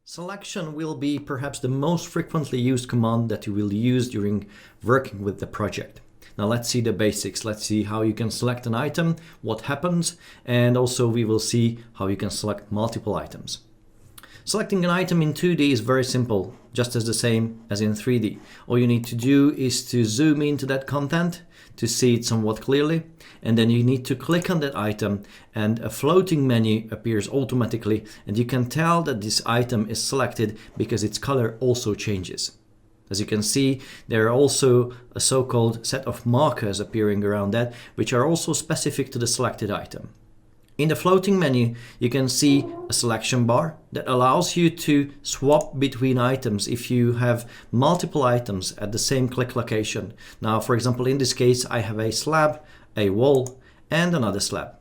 Selection will be perhaps the most frequently used command that you will use during working with the project. Now let's see the basics. Let's see how you can select an item, what happens, and also we will see how you can select multiple items. Selecting an item in 2D is very simple, just as the same as in 3D. All you need to do is to zoom into that content to see it somewhat clearly, and then you need to click on that item and a floating menu appears automatically, and you can tell that this item is selected because its color also changes. As you can see, there are also a so-called set of markers appearing around that, which are also specific to the selected item. In the floating menu, you can see a selection bar that allows you to swap between items if you have multiple items at the same click location. Now, for example, in this case, I have a slab, a wall, and another slab.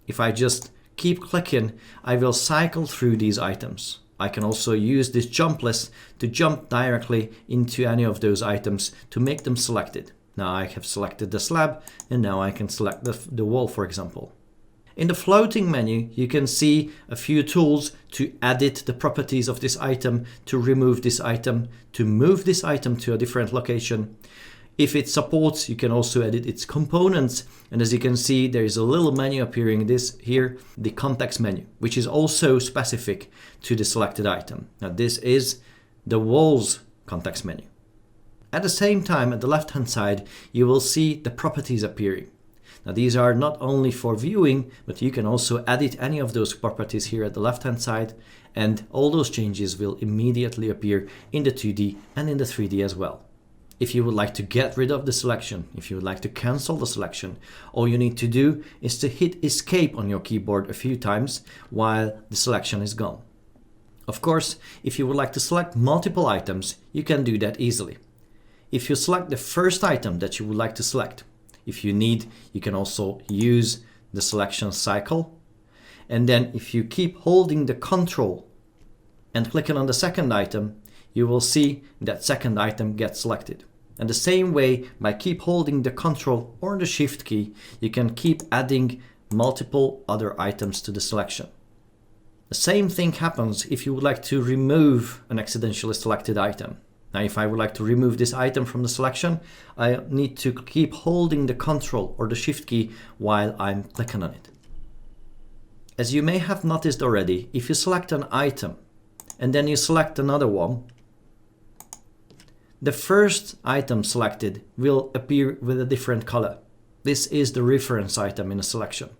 If I just keep clicking, I will cycle through these items. I can also use this jump list to jump directly into any of those items to make them selected. Now I have selected the slab, and now I can select the wall, for example. In the floating menu, you can see a few tools to edit the properties of this item, to remove this item, to move this item to a different location. If it supports, you can also edit its components. And as you can see, there is a little menu appearing this here, the context menu, which is also specific to the selected item. Now this is the walls context menu. At the same time, at the left-hand side, you will see the properties appearing. Now these are not only for viewing, but you can also edit any of those properties here at the left-hand side, and all those changes will immediately appear in the 2D and in the 3D as well. If you would like to get rid of the selection, if you would like to cancel the selection, all you need to do is to hit escape on your keyboard a few times while the selection is gone. Of course, if you would like to select multiple items, you can do that easily. If you select the first item that you would like to select, if you need, you can also use the selection cycle. And then if you keep holding the Ctrl and clicking on the second item, you will see that second item gets selected. And the same way, by keep holding the Ctrl or the Shift key, you can keep adding multiple other items to the selection. The same thing happens if you would like to remove an accidentally selected item. Now, if I would like to remove this item from the selection, I need to keep holding the Ctrl or the Shift key while I'm clicking on it. As you may have noticed already, if you select an item and then you select another one, the first item selected will appear with a different color. This is the reference item in a selection,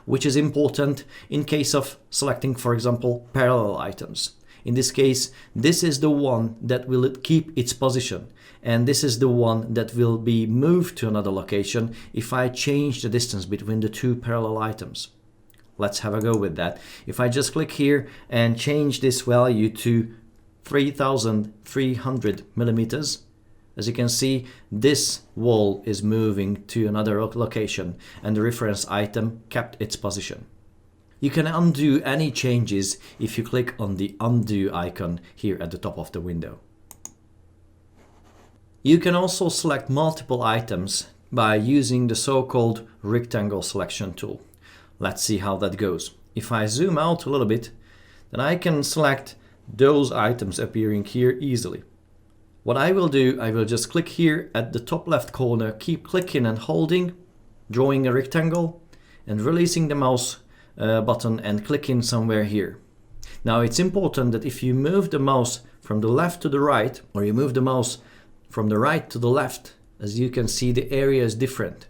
which is important in case of selecting, for example, parallel items. In this case, this is the one that will keep its position, and this is the one that will be moved to another location if I change the distance between the two parallel items. Let's have a go with that. If I just click here and change this value to 3,300 millimeters, as you can see, this wall is moving to another location and the reference item kept its position. You can undo any changes if you click on the undo icon here at the top of the window. You can also select multiple items by using the so-called rectangle selection tool. Let's see how that goes. If I zoom out a little bit, then I can select those items appearing here easily. What I will do, I will just click here at the top left corner, keep clicking and holding, drawing a rectangle and releasing the mouse button and clicking somewhere here. Now it's important that if you move the mouse from the left to the right, or you move the mouse from the right to the left, as you can see the area is different.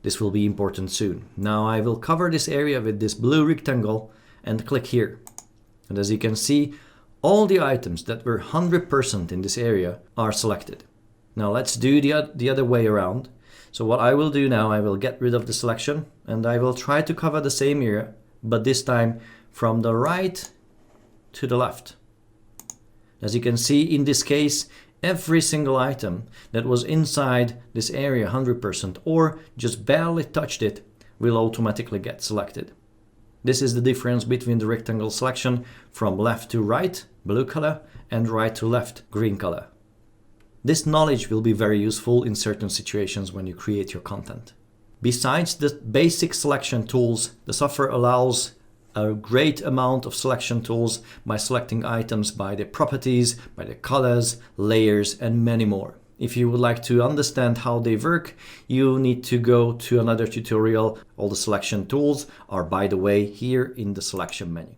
This will be important soon. Now I will cover this area with this blue rectangle and click here. And as you can see, all the items that were 100% in this area are selected. Now let's do the other way around. So what I will do now, I will get rid of the selection and I will try to cover the same area, but this time from the right to the left. As you can see, in this case, every single item that was inside this area 100% or just barely touched it will automatically get selected. This is the difference between the rectangle selection from left to right, blue color, and right to left, green color. This knowledge will be very useful in certain situations when you create your content. Besides the basic selection tools, the software allows a great amount of selection tools by selecting items by the properties, by the colors, layers, and many more. If you would like to understand how they work, you need to go to another tutorial. All the selection tools are, by the way, here in the selection menu.